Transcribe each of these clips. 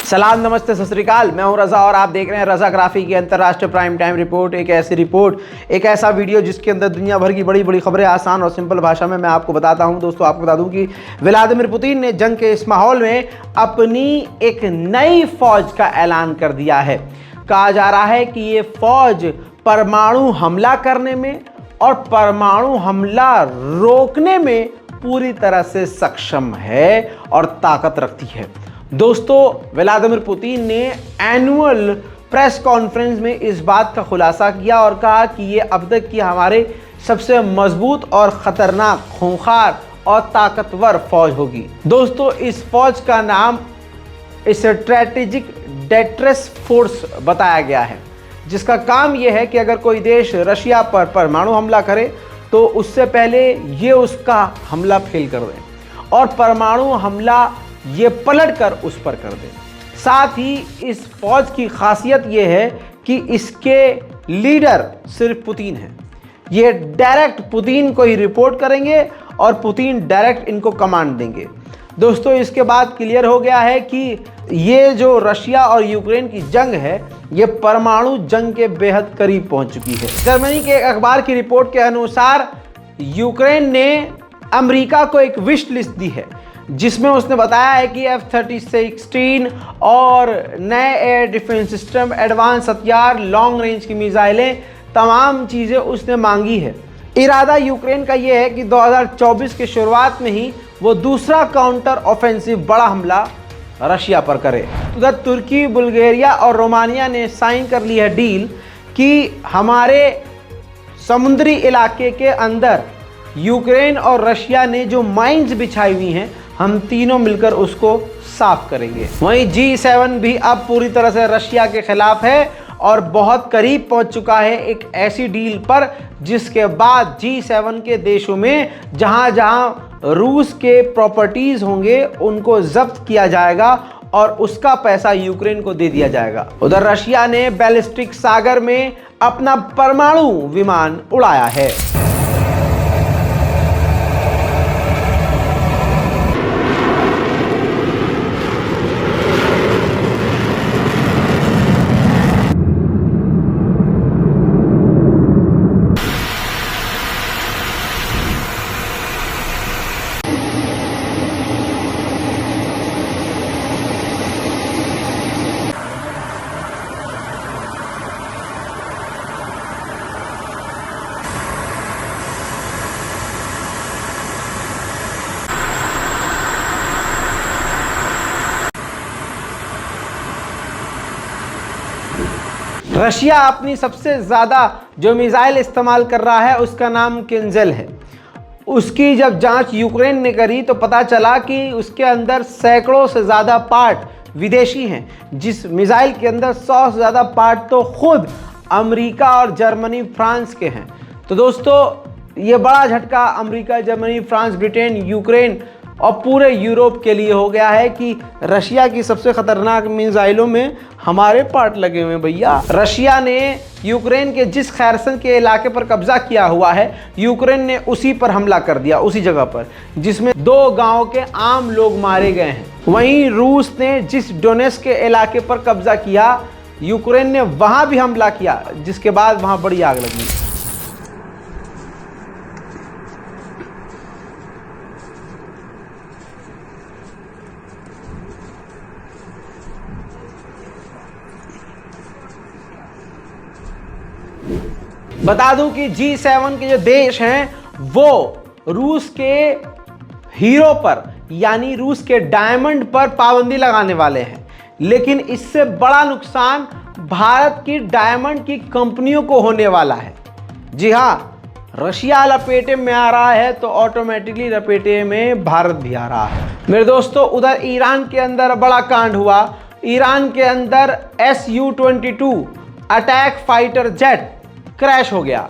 सलाम, नमस्ते, सत श्री अकाल। मैं हूं रज़ा और आप देख रहे हैं रज़ा ग्राफी की अंतर्राष्ट्रीय प्राइम टाइम रिपोर्ट। एक ऐसी रिपोर्ट, एक ऐसा वीडियो जिसके अंदर दुनिया भर की बड़ी बड़ी खबरें आसान और सिंपल भाषा में मैं आपको बताता हूं। दोस्तों, आपको बता दूं कि व्लादिमीर पुतिन ने जंग के इस माहौल में अपनी एक नई फौज का ऐलान कर दिया है। कहा जा रहा है कि ये फौज परमाणु हमला करने में और परमाणु हमला रोकने में पूरी तरह से सक्षम है और ताकत रखती है। दोस्तों, व्लादिमीर पुतिन ने एनुअल प्रेस कॉन्फ्रेंस में इस बात का खुलासा किया और कहा कि ये अब तक की हमारे सबसे मजबूत और खतरनाक, खूंखार और ताकतवर फौज होगी। दोस्तों, इस फौज का नाम स्ट्रेटेजिक डेटरेंस फोर्स बताया गया है, जिसका काम यह है कि अगर कोई देश रशिया पर परमाणु हमला करे तो उससे पहले ये उसका हमला फेल कर दें और परमाणु हमला ये पलट कर उस पर कर दें। साथ ही इस फौज की खासियत ये है कि इसके लीडर सिर्फ पुतिन है। ये डायरेक्ट पुतिन को ही रिपोर्ट करेंगे और पुतिन डायरेक्ट इनको कमांड देंगे। दोस्तों, इसके बाद क्लियर हो गया है कि ये जो रशिया और यूक्रेन की जंग है, ये परमाणु जंग के बेहद करीब पहुंच चुकी है। जर्मनी के एक अखबार की रिपोर्ट के अनुसार यूक्रेन ने अमेरिका को एक विश लिस्ट दी है, जिसमें उसने बताया है कि F-36 और नए एयर डिफेंस सिस्टम, एडवांस हथियार, लॉन्ग रेंज की मिसाइलें, तमाम चीज़ें उसने मांगी है। इरादा यूक्रेन का यह है कि 2024 की शुरुआत में ही वो दूसरा काउंटर ऑफेंसिव बड़ा हमला रशिया पर करे। उधर तुर्की, बुल्गारिया और रोमानिया ने साइन कर ली है डील कि हमारे समुद्री इलाके के अंदर यूक्रेन और रशिया ने जो माइंस बिछाई हुई हैं, हम तीनों मिलकर उसको साफ करेंगे। वहीं G7 भी अब पूरी तरह से रशिया के खिलाफ है और बहुत करीब पहुंच चुका है एक ऐसी डील पर, जिसके बाद G7 के देशों में जहां जहां रूस के प्रॉपर्टीज होंगे उनको जब्त किया जाएगा और उसका पैसा यूक्रेन को दे दिया जाएगा। उधर रशिया ने बैलिस्टिक सागर में अपना परमाणु विमान उड़ाया है। रशिया अपनी सबसे ज़्यादा जो मिसाइल इस्तेमाल कर रहा है उसका नाम किंजल है। उसकी जब जांच यूक्रेन ने करी तो पता चला कि उसके अंदर सैकड़ों से ज़्यादा पार्ट विदेशी हैं। जिस मिसाइल के अंदर 100 से ज़्यादा पार्ट तो खुद अमेरिका और जर्मनी, फ्रांस के हैं। तो दोस्तों, ये बड़ा झटका America, Germany, France, Britain, Ukraine और पूरे यूरोप के लिए हो गया है कि रशिया की सबसे खतरनाक मिसाइलों में हमारे पार्ट लगे हुए हैं भैया। रशिया ने यूक्रेन के जिस खैरसन के इलाके पर कब्जा किया हुआ है, यूक्रेन ने उसी पर हमला कर दिया, उसी जगह पर, जिसमें 2 गांव के आम लोग मारे गए हैं। वहीं रूस ने जिस डोनेट्स्क के इलाके पर कब्जा किया, यूक्रेन ने वहां भी हमला किया, जिसके बाद वहां बड़ी आग लगी। बता दूं कि G7 के जो देश हैं वो रूस के हीरो पर, यानी रूस के डायमंड पर पाबंदी लगाने वाले हैं। लेकिन इससे बड़ा नुकसान भारत की डायमंड की कंपनियों को होने वाला है। जी हां, रशिया लपेटे में आ रहा है तो ऑटोमेटिकली लपेटे में भारत भी आ रहा है। मेरे दोस्तों, उधर ईरान के अंदर बड़ा कांड हुआ। ईरान के अंदर Su-22 attack fighter jet crash हो गया।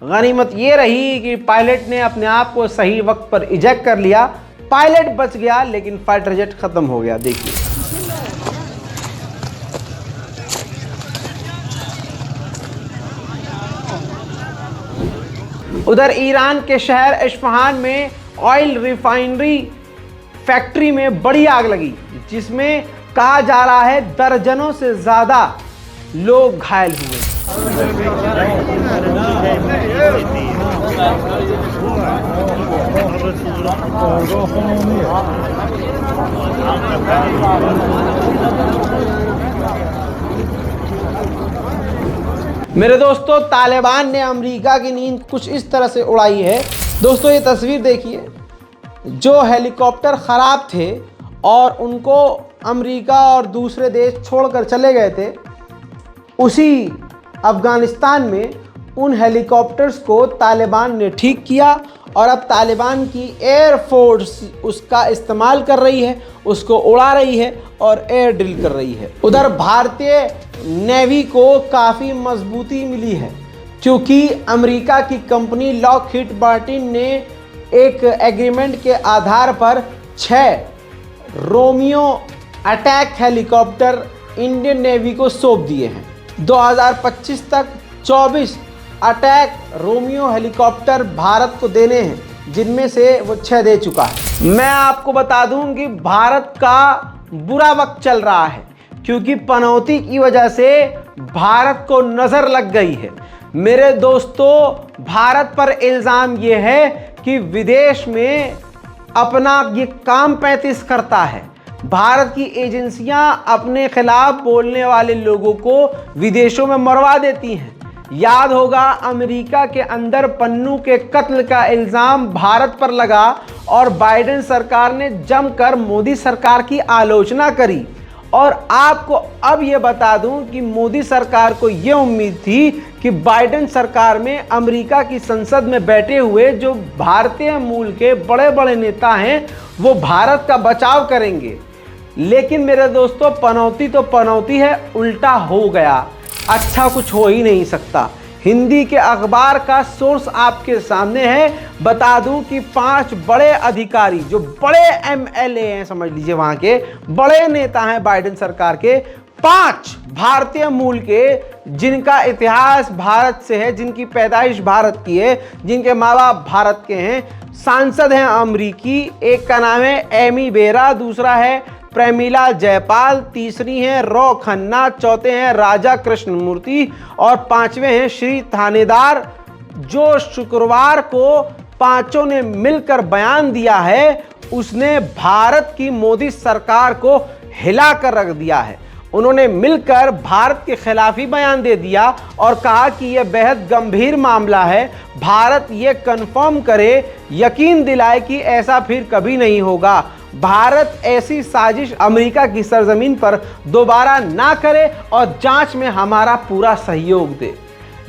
गनीमत ये रही कि पायलट ने अपने आप को सही वक्त पर इजेक्ट कर लिया। पायलट बच गया लेकिन फाइटर जेट खत्म हो गया। देखिए, उधर ईरान के शहर इस्फहान में ऑयल रिफाइनरी फैक्ट्री में बड़ी आग लगी, जिसमें कहा जा रहा है दर्जनों से ज्यादा लोग घायल हुए। मेरे दोस्तों, तालिबान ने अमेरिका की नींद कुछ इस तरह से उड़ाई है। दोस्तों, ये तस्वीर देखिए, जो हेलीकॉप्टर ख़राब थे और उनको अमेरिका और दूसरे देश छोड़कर चले गए थे, उसी अफ़गानिस्तान में उन हेलीकॉप्टर्स को तालिबान ने ठीक किया और अब तालिबान की एयर फोर्स उसका इस्तेमाल कर रही है, उसको उड़ा रही है और एयर ड्रिल कर रही है। उधर भारतीय नेवी को काफ़ी मजबूती मिली है, क्योंकि अमेरिका की कंपनी लॉकहीड मार्टिन ने एक एग्रीमेंट के आधार पर 6 Romeo attack helicopter Indian navy को सौंप दिए हैं। 2025 तक 24 अटैक रोमियो हेलीकॉप्टर भारत को देने हैं, जिनमें से वो 6 दे चुका है। मैं आपको बता दूं कि भारत का बुरा वक्त चल रहा है, क्योंकि पनौती की वजह से भारत को नज़र लग गई है। मेरे दोस्तों, भारत पर इल्ज़ाम ये है कि विदेश में अपना ये काम 35 करता है। भारत की एजेंसियां अपने खिलाफ बोलने वाले लोगों को विदेशों में मरवा देती हैं। याद होगा, अमेरिका के अंदर पन्नू के कत्ल का इल्ज़ाम भारत पर लगा और बाइडेन सरकार ने जमकर मोदी सरकार की आलोचना करी। और आपको अब ये बता दूं कि मोदी सरकार को ये उम्मीद थी कि बाइडेन सरकार में अमेरिका की संसद में बैठे हुए जो भारतीय मूल के बड़े बड़े नेता हैं, वो भारत का बचाव करेंगे। लेकिन मेरे दोस्तों, पनौती तो पनौती है, उल्टा हो गया। अच्छा कुछ हो ही नहीं सकता। हिंदी के अखबार का सोर्स आपके सामने है। बता दूं कि 5 बड़े अधिकारी जो बड़े MLA हैं, समझ लीजिए वहां के बड़े नेता हैं बाइडेन सरकार के, 5 भारतीय मूल के, जिनका इतिहास भारत से है, जिनकी पैदाइश भारत की है, जिनके माँ बाप भारत के हैं, सांसद हैं अमरीकी। एक का नाम है एमी बेरा, दूसरा है प्रेमिला जयपाल, तीसरी हैं रॉ खन्ना, चौथे हैं राजा कृष्णमूर्ति और 5वें हैं श्री थानेदार, जो शुक्रवार को पांचों ने मिलकर बयान दिया है। उसने भारत की मोदी सरकार को हिलाकर रख दिया है। उन्होंने मिलकर भारत के खिलाफ ही बयान दे दिया और कहा कि यह बेहद गंभीर मामला है। भारत ये कंफर्म करे, यकीन दिलाए कि ऐसा फिर कभी नहीं होगा। भारत ऐसी साजिश अमेरिका की सरजमीन पर दोबारा ना करे और जांच में हमारा पूरा सहयोग दे।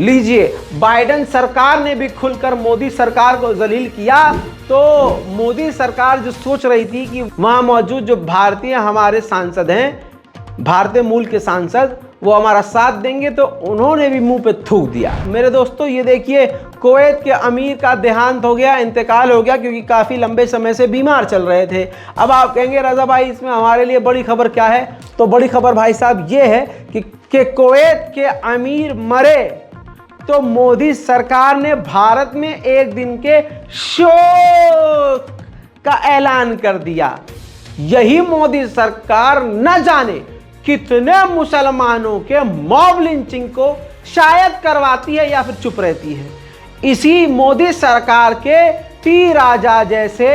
लीजिए, बाइडेन सरकार ने भी खुलकर मोदी सरकार को जलील किया। तो मोदी सरकार जो सोच रही थी कि वहां मौजूद जो भारतीय हमारे सांसद हैं, भारतीय मूल के सांसद, वो हमारा साथ देंगे, तो उन्होंने भी मुंह पे थूक दिया। मेरे दोस्तों, ये देखिए, कुवैत के अमीर का देहांत हो गया, इंतकाल हो गया, क्योंकि काफ़ी लंबे समय से बीमार चल रहे थे। अब आप कहेंगे रजा भाई, इसमें हमारे लिए बड़ी खबर क्या है? तो बड़ी खबर भाई साहब ये है कि कुवैत के अमीर मरे तो मोदी सरकार ने भारत में एक दिन के शोक का ऐलान कर दिया। यही मोदी सरकार न जाने कितने मुसलमानों के मॉब लिंचिंग को शायद करवाती है या फिर चुप रहती है। इसी मोदी सरकार के टी राजा जैसे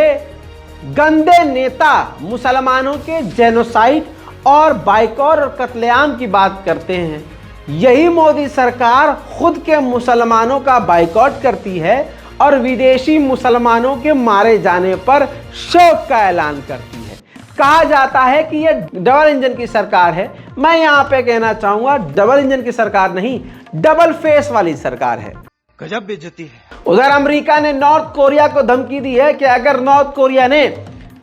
गंदे नेता मुसलमानों के जेनोसाइड और बाइकॉट और कत्लेआम की बात करते हैं। यही मोदी सरकार खुद के मुसलमानों का बाइकॉट करती है और विदेशी मुसलमानों के मारे जाने पर शोक का ऐलान करती है। कहा जाता है कि यह डबल इंजन की सरकार है। मैं यहां पे कहना चाहूंगा, डबल इंजन की सरकार नहीं, डबल फेस वाली सरकार है। गजब बेइज्जती है। उधर अमेरिका ने नॉर्थ कोरिया को धमकी दी है कि अगर नॉर्थ कोरिया ने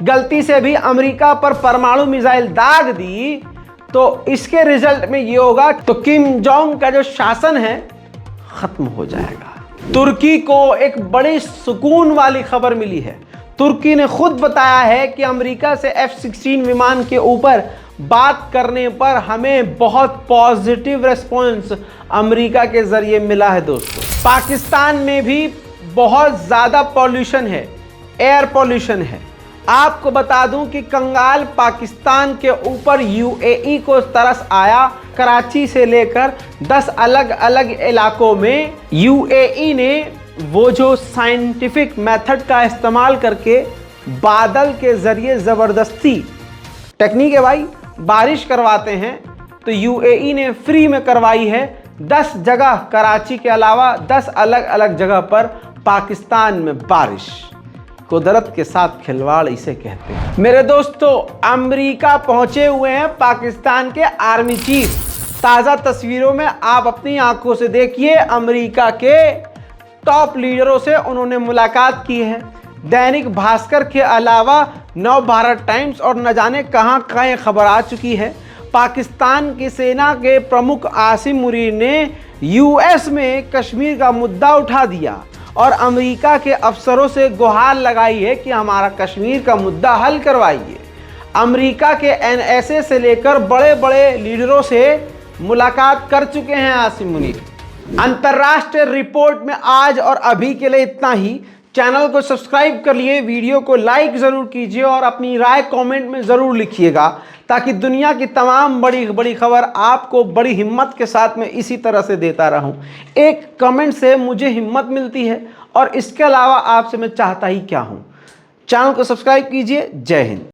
गलती से भी अमेरिका पर परमाणु मिसाइल दाग दी तो इसके रिजल्ट में ये होगा तो किम जोंग का जो शासन है खत्म हो जाएगा। तुर्की को एक बड़ी सुकून वाली खबर मिली है। तुर्की ने खुद बताया है कि अमेरिका से F-16 विमान के ऊपर बात करने पर हमें बहुत पॉजिटिव रिस्पॉन्स अमेरिका के जरिए मिला है। दोस्तों, पाकिस्तान में भी बहुत ज़्यादा पॉल्यूशन है, एयर पॉल्यूशन है आपको बता दूं कि कंगाल पाकिस्तान के ऊपर यूएई को तरस आया। कराची से लेकर 10 अलग अलग इलाकों में यूएई ने वो जो साइंटिफिक मेथड का इस्तेमाल करके बादल के जरिए ज़बरदस्ती टेक्निक है भाई, बारिश करवाते हैं, तो यूएई ने फ्री में करवाई है 10 जगह, कराची के अलावा 10 अलग अलग जगह पर पाकिस्तान में बारिश। कुदरत के साथ खिलवाड़ इसे कहते हैं। मेरे दोस्तों, अमेरिका पहुंचे हुए हैं पाकिस्तान के आर्मी चीफ। ताज़ा तस्वीरों में आप अपनी आंखों से देखिए, अमेरिका के टॉप लीडरों से उन्होंने मुलाकात की है। दैनिक भास्कर के अलावा नव भारत टाइम्स और न जाने कहां कहां खबर आ चुकी है। पाकिस्तान की सेना के प्रमुख आसिम मुनीर ने यूएस में कश्मीर का मुद्दा उठा दिया और अमेरिका के अफसरों से गुहार लगाई है कि हमारा कश्मीर का मुद्दा हल करवाइए। अमेरिका के एनएसए से लेकर बड़े बड़े लीडरों से मुलाकात कर चुके हैं आसिम मुनीर। अंतर्राष्ट्रीय रिपोर्ट में आज और अभी के लिए इतना ही। चैनल को सब्सक्राइब कर लिए, वीडियो को लाइक ज़रूर कीजिए और अपनी राय कमेंट में ज़रूर लिखिएगा, ताकि दुनिया की तमाम बड़ी बड़ी खबर आपको बड़ी हिम्मत के साथ में इसी तरह से देता रहूं। एक कमेंट से मुझे हिम्मत मिलती है और इसके अलावा आपसे मैं चाहता ही क्या हूं। चैनल को सब्सक्राइब कीजिए। जय हिंद।